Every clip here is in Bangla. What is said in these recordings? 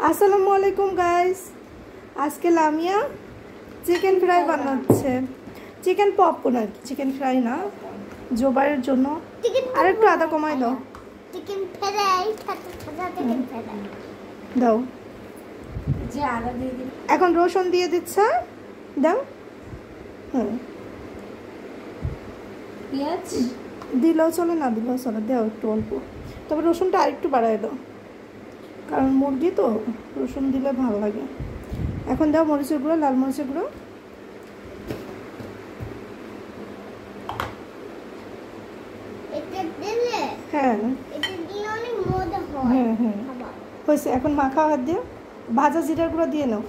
আসসালামু আলাইকুম গাইস, আজকে লামিয়া চিকেন ফ্রাই বানাচ্ছে। চিকেন পপকর্ন আর কি, চিকেন ফ্রাই না। জোবাইয়ের জন্য আর একটু আদা কমাই দাও। চিকেন ফ্রাই চিকেন ফ্রাই দাও, যে আদা দিয়ে দিই। এখন রসুন দিয়ে দিচ্ছে, দাও। হুম, পেঁয়াজ দিলেও চলে, না দিলেও চলে, দাও একটু অল্প। তবে রসুনটা আরেকটু বাড়াই দাও, কারণ মুরগি তো রসুন দিলে ভালো লাগে। এখন দাও মরিচের গুঁড়ো, লাল মরিচের গুঁড়ো। হ্যাঁ হ্যাঁ হ্যাঁ, হয়েছে। এখন মাখা হাত দিয়ে ভাজা জিরার গুঁড়ো দিয়ে নাও।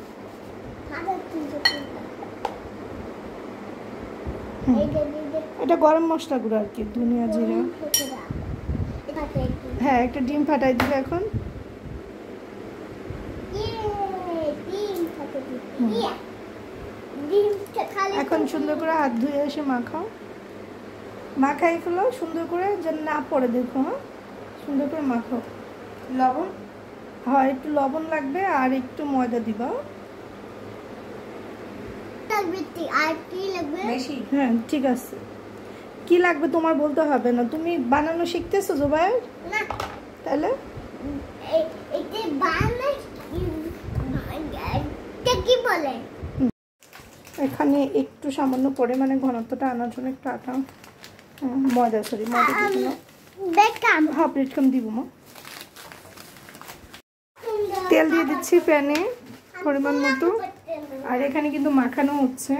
এটা গরম মশলা গুঁড়ো আর কি, ধনিয়া জিরা। হ্যাঁ, একটা ডিম ফাটাই দিবে এখন। এখন সুন্দর করে হাত ধুয়ে এসে মাখাও, মাখাই ফেলো সুন্দর করে, যেন না পড়ে। দেখো, হ্যাঁ, সুন্দর করে মাখাও। লবণ, হ্যাঁ একটু লবণ লাগবে আর একটু ময়দা দিবা। হ্যাঁ ঠিক আছে, কি লাগবে তোমার বলতে হবে না, তুমি বানানো শিখতেছো জোবাই? তাহলে এখানে একটু সামান্য পরিমাণে ঘনত্বটা আনার জন্য একটু আটা, ময়দা, সরি ময়দা দিও। হ্যাঁ, ব্রেড ক্রাম্ব দিব। মা তেল দিয়ে দিচ্ছি প্যানে পরিমাণ মতো, আর এখানে কিন্তু মাখানো হচ্ছে।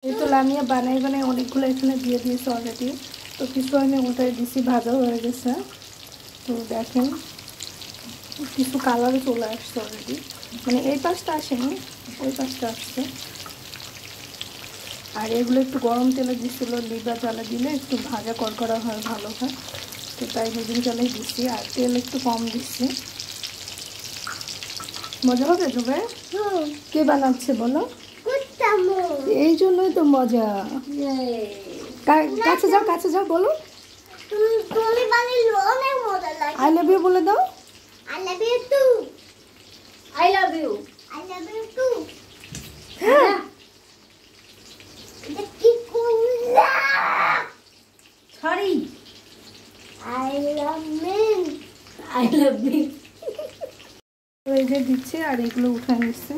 এই তো লামিয়া বানাই বানাই অনেকগুলো এখানে দিয়ে দিয়েছে অলরেডি। তো কিছু আমি ওটাই দিচ্ছি, ভাজা হয়ে গেছে। তো দেখেন কিছু কালারও চলে আসছে অলরেডি, মানে এই পাশটা আসেনি, ওই পাশটা আসছে। আর এগুলো একটু গরম তেলে দিচ্ছিল, লিবা জ্বালা দিলে একটু ভাজা কড়কড়া হয়, ভালো হয়। তো তাই মিডিয়াম জ্বালাই দিচ্ছি, আর তেল একটু কম দিচ্ছি। মজা হবে জোবে? কে বানাচ্ছে বলো? এই জন্যই তো মজা। কাছে যাও, কাছে যাও, বলো আই লাভ ইউ বলে দাও। I love you too. I love you. I love you too. হ্যাঁ, Sorry. I love me. I love me. এই যে দিচ্ছে, আর এগুলো উঠায় নিচ্ছে।